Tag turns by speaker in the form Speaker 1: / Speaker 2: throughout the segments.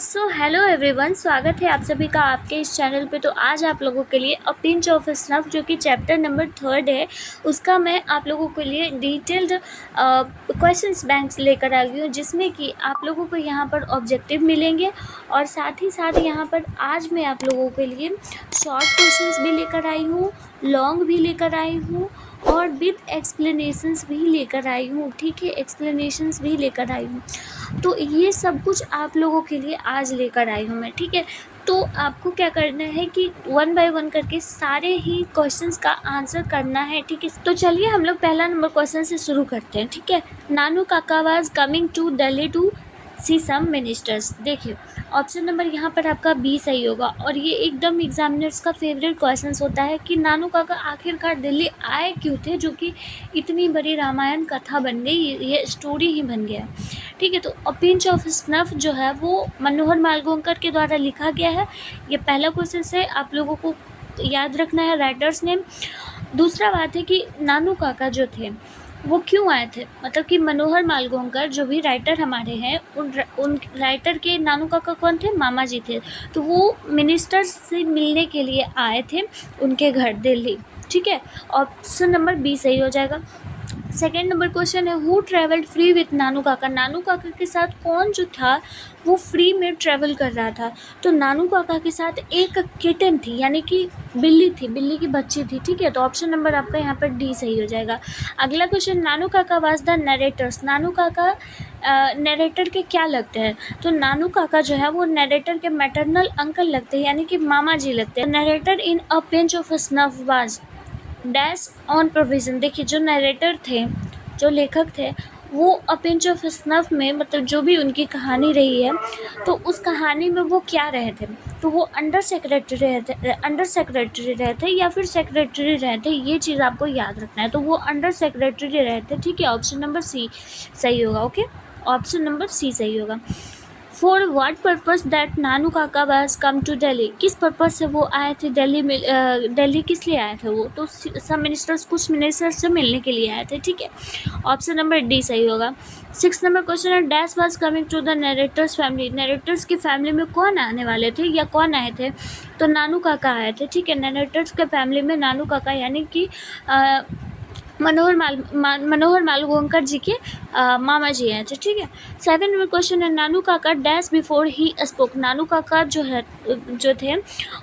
Speaker 1: So hello everyone, स्वागत है आप सभी का आपके इस चैनल पे। तो आज आप लोगों के लिए अ पिंच ऑफ स्नफ जो कि चैप्टर नंबर 3 है, उसका मैं आप लोगों के लिए डिटेल्ड क्वेश्चंस बैंक्स लेकर आ गई हूँ, जिसमें कि आप लोगों को यहाँ पर ऑब्जेक्टिव मिलेंगे और साथ ही साथ यहाँ पर आज मैं आप लोगों के लिए शॉर्ट क्वेश्चंस भी लेकर आई हूँ, लॉन्ग भी लेकर आई हूँ और विद एक्सप्लेनेशंस भी लेकर आई हूँ। ठीक है, एक्सप्लेनेशंस भी लेकर आई हूँ। तो ये सब कुछ आप लोगों के लिए आज लेकर आई हूँ मैं। ठीक है, तो आपको क्या करना है कि 1 बाय 1 करके सारे ही क्वेश्चंस का आंसर करना है। ठीक है, तो चलिए हम लोग पहला नंबर क्वेश्चन से शुरू करते हैं। ठीक है, Nanu Kaka was coming to Delhi to see some ministers. देखिए, ऑप्शन नंबर यहाँ पर आपका बी सही होगा और ये एकदम एग्जामिनर्स का फेवरेट क्वेश्चन होता है कि नानू काका आखिरकार दिल्ली आए क्यों थे, जो कि इतनी बड़ी रामायण कथा बन गई, ये स्टोरी ही बन गया। ठीक है, तो अ पिंच ऑफ स्नफ जो है वो मनोहर मालगोंकर के द्वारा लिखा गया है। ये पहला क्वेश्चन है, आप लोगों को याद रखना है राइटर्स नेम। दूसरा बात है कि नानू काका जो थे वो क्यों आए थे, मतलब कि मनोहर मालगोंकर जो भी राइटर हमारे हैं, उन राइटर के नानू काका कौन थे, मामा जी थे। तो वो मिनिस्टर से मिलने के लिए आए थे उनके घर दिल्ली। ठीक है, ऑप्शन नंबर बी सही हो जाएगा। सेकेंड नंबर क्वेश्चन है, who travelled free with Nanu Kaka. Nanu काका के साथ कौन जो था वो फ्री में ट्रैवल कर रहा था। तो नानू काका के साथ एक किटन थी, यानी कि बिल्ली थी, बिल्ली की बच्ची थी। ठीक है, तो ऑप्शन नंबर आपका यहाँ पर डी सही हो जाएगा। अगला question, Nanu Kaka was the narrator's. नानू काका नरेटर के क्या लगते हैं। तो नानू काका जो है वो नरेटर के मैटरनल अंकल लगते हैं, यानी कि मामा जी लगते हैं। Narrator in a pinch of snuff was dash on provision. देखिए, जो नरेटर थे, जो लेखक थे, वो अ पिंच ऑफ स्नफ में, मतलब जो भी उनकी कहानी रही है, तो उस कहानी में वो क्या रहे थे। तो वो अंडर सेक्रेटरी रहे थे या फिर सेक्रेटरी रहे थे, ये चीज़ आपको याद रखना है। तो वो अंडर सेक्रेटरी रहे थे। ठीक है, ऑप्शन नंबर सी सही होगा। ओके, ऑप्शन नंबर सी सही होगा। For watt purpose that Nanu Kaka was come to Delhi. किस पर्पज़ से वो आए थे दिल्ली में, दिल्ली किस लिए आए थे वो, तो सब मिनिस्टर्स, कुछ मिनिस्टर्स से मिलने के लिए आए थे। ठीक है, ऑप्शन नंबर डी सही होगा। 6 नंबर क्वेश्चन है, dash was coming to the narrator's family. Narrator's की फैमिली में कौन आने वाले थे या कौन आए थे, तो नानू काका आए थे। ठीक है, नरेटर्स के फैमिली में नानू काका यानी कि मनोहर मालगोंकर जी के मामा जी आए थे। ठीक है, 7 नंबर क्वेश्चन है, नानू काका डैश बिफोर ही स्पोक। नानू काका जो थे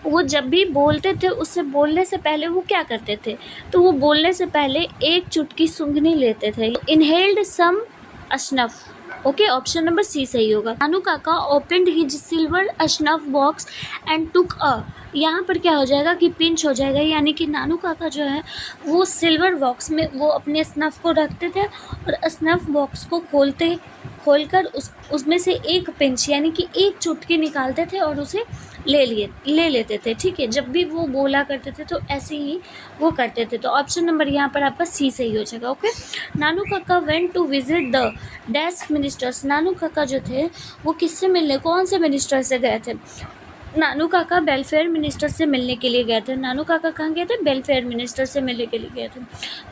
Speaker 1: वो जब भी बोलते थे, उससे बोलने से पहले वो क्या करते थे, तो वो बोलने से पहले एक चुटकी सूंघनी लेते थे। Inhaled some snuff. Okay, option number C सही होगा। Nanu Kaka opened his silver snuff box and took a. यहाँ पर क्या हो जाएगा कि पिंच हो जाएगा, यानी कि नानू काका जो है वो सिल्वर बॉक्स में वो अपने स्नफ को रखते थे और स्नफ बॉक्स को खोलकर उसमें से एक पिंच यानी कि एक चुटकी निकालते थे और उसे ले लेते थे। ठीक है, जब भी वो बोला करते थे तो ऐसे ही वो करते थे। तो ऑप्शन नंबर यहाँ पर आपका सी सही हो जाएगा। Okay, Nanu Kaka went to visit the dash ministers. Nanu Kaka जो थे वो किससे मिलने, कौन से मिनिस्टर से गए थे। नानू काका वेलफेयर मिनिस्टर से मिलने के लिए गए थे। नानू काका कहाँ गए थे, वेलफेयर मिनिस्टर से मिलने के लिए गए थे।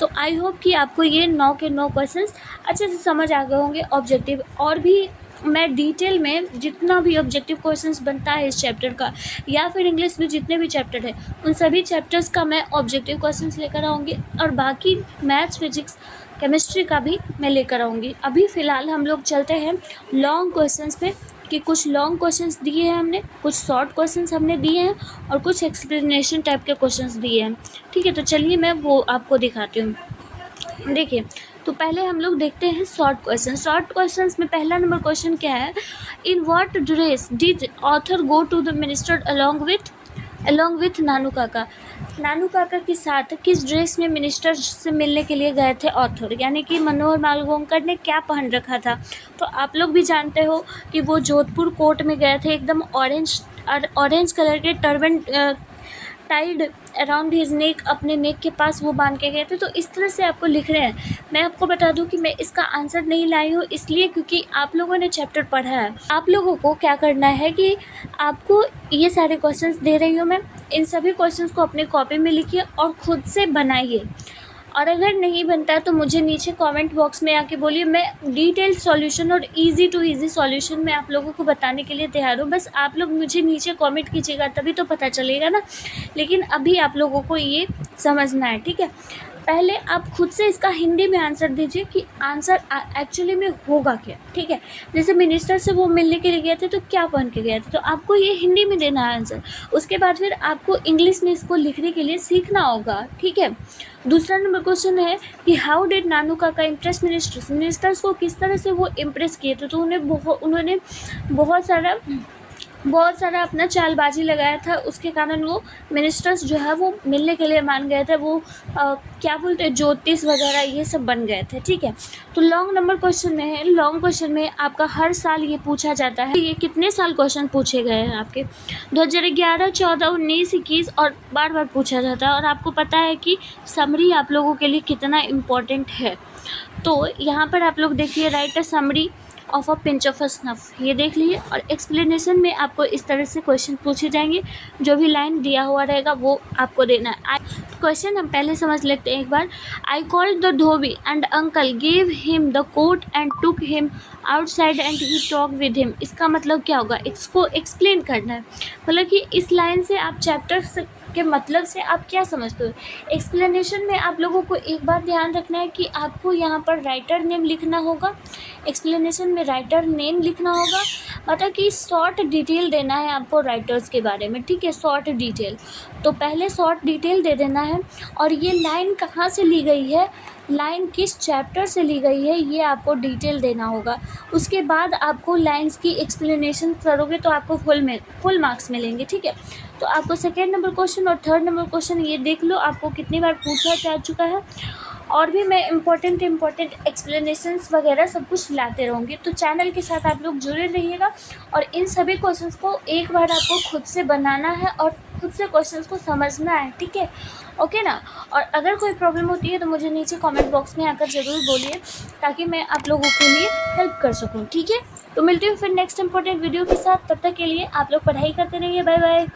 Speaker 1: तो आई होप कि आपको ये 9 के 9 क्वेश्चंस अच्छे से समझ आ गए होंगे। ऑब्जेक्टिव और भी मैं डिटेल में जितना भी ऑब्जेक्टिव क्वेश्चंस बनता है इस चैप्टर का, या फिर इंग्लिश में जितने भी चैप्टर है, उन सभी चैप्टर्स का मैं ऑब्जेक्टिव क्वेश्चंस लेकर आऊँगी और बाकी मैथ्स, फिजिक्स, केमिस्ट्री का भी मैं लेकर आऊँगी। अभी फ़िलहाल हम लोग चलते हैं लॉन्ग क्वेश्चंस पे, कि कुछ लॉन्ग क्वेश्चंस दिए हैं हमने, कुछ शॉर्ट क्वेश्चंस हमने दिए हैं और कुछ एक्सप्लेनेशन टाइप के क्वेश्चंस दिए हैं। ठीक है, तो चलिए मैं वो आपको दिखाती हूँ। देखिए, तो पहले हम लोग देखते हैं शॉर्ट क्वेश्चन। शॉर्ट क्वेश्चंस में पहला नंबर क्वेश्चन क्या है, in what dress did author go to the minister along with Nanu Kaka. Nanu काका के साथ किस ड्रेस में मिनिस्टर से मिलने के लिए गए थे ऑथर, यानी कि मनोहर मालगोंकर ने क्या पहन रखा था। तो आप लोग भी जानते हो कि वो जोधपुर कोर्ट में गए थे, एकदम ऑरेंज कलर के turban tied around his neck, अपने नेक के पास वो बांध के गए थे। तो इस तरह से आपको लिख रहे हैं। मैं आपको बता दूं कि मैं इसका आंसर नहीं लाई हूँ, इसलिए क्योंकि आप लोगों ने चैप्टर पढ़ा है। आप लोगों को क्या करना है कि आपको ये सारे क्वेश्चंस दे रही हूँ मैं, इन सभी क्वेश्चंस को अपने कॉपी में लिखिए और खुद से बनाइए और अगर नहीं बनता है तो मुझे नीचे कमेंट बॉक्स में आके बोलिए, मैं डिटेल्ड सॉल्यूशन और इजी टू इजी सॉल्यूशन मैं आप लोगों को बताने के लिए तैयार हूँ। बस आप लोग मुझे नीचे कमेंट कीजिएगा, तभी तो पता चलेगा ना। लेकिन अभी आप लोगों को ये समझना है, ठीक है। पहले आप खुद से इसका हिंदी में आंसर दीजिए कि आंसर एक्चुअली में होगा क्या, ठीक है। जैसे मिनिस्टर से वो मिलने के लिए गए थे तो क्या पहन के गए थे, तो आपको ये हिंदी में देना है आंसर। उसके बाद फिर आपको इंग्लिश में इसको लिखने के लिए सीखना होगा, ठीक है। दूसरा नंबर क्वेश्चन है कि हाउ डिड नानू काका इम्प्रेस मिनिस्टर्स को किस तरह से वो इम्प्रेस किए थे। तो उन्होंने बहुत सारा अपना चालबाजी लगाया था, उसके कारण वो मिनिस्टर्स जो है वो मिलने के लिए मान गए थे। वो क्या बोलते हैं, ज्योतिष वगैरह ये सब बन गए थे, ठीक है। तो लॉन्ग क्वेश्चन में आपका हर साल ये पूछा जाता है। ये कितने साल क्वेश्चन पूछे गए हैं आपके 2011, 14, 19, 21 और बार बार पूछा जाता है। और आपको पता है कि समरी आप लोगों के लिए कितना इम्पोर्टेंट है। तो यहाँ पर आप लोग देखिए, right a summary of a pinch of a snuff, ये देख लीजिए। और एक्सप्लेनेशन में आपको इस तरह से क्वेश्चन पूछे जाएंगे, जो भी लाइन दिया हुआ रहेगा वो आपको देना है। क्वेश्चन हम पहले समझ लेते हैं एक बार। I called the dhobi and uncle gave him the coat and took him outside and he talk with him. इसका मतलब क्या होगा, इसको एक्सप्लेन करना है। मतलब कि इस लाइन से आप चैप्टर के मतलब से आप क्या समझते हो। एक्सप्लेनेशन में आप लोगों को एक बात ध्यान रखना है कि आपको यहाँ पर राइटर नेम लिखना होगा। एक्सप्लेनेशन में राइटर नेम लिखना होगा, मतलब कि शॉर्ट डिटेल देना है आपको राइटर्स के बारे में, ठीक है, शॉर्ट डिटेल। तो पहले शॉर्ट डिटेल दे देना है। और ये लाइन कहाँ से ली गई है, लाइन किस चैप्टर से ली गई है, ये आपको डिटेल देना होगा। उसके बाद आपको लाइंस की एक्सप्लेनेशन करोगे तो आपको फुल मार्क्स मिलेंगे, ठीक है। तो आपको सेकेंड नंबर क्वेश्चन और थर्ड नंबर क्वेश्चन ये देख लो, आपको कितनी बार पूछा जा चुका है। और भी मैं इम्पोर्टेंट एक्सप्लेनेशंस वगैरह सब कुछ लाते रहूँगी। तो चैनल के साथ आप लोग जुड़े रहिएगा। और इन सभी क्वेश्चंस को एक बार आपको खुद से बनाना है और खुद से क्वेश्चंस को समझना है, ठीक है, ओके ना। और अगर कोई प्रॉब्लम होती है तो मुझे नीचे कमेंट बॉक्स में आकर ज़रूर बोलिए, ताकि मैं आप लोगों के लिए हेल्प कर सकूँ, ठीक है। तो मिलती हूँ फिर नेक्स्ट इंपॉर्टेंट वीडियो के साथ। तब तक के लिए आप लोग पढ़ाई करते रहिए। Bye bye.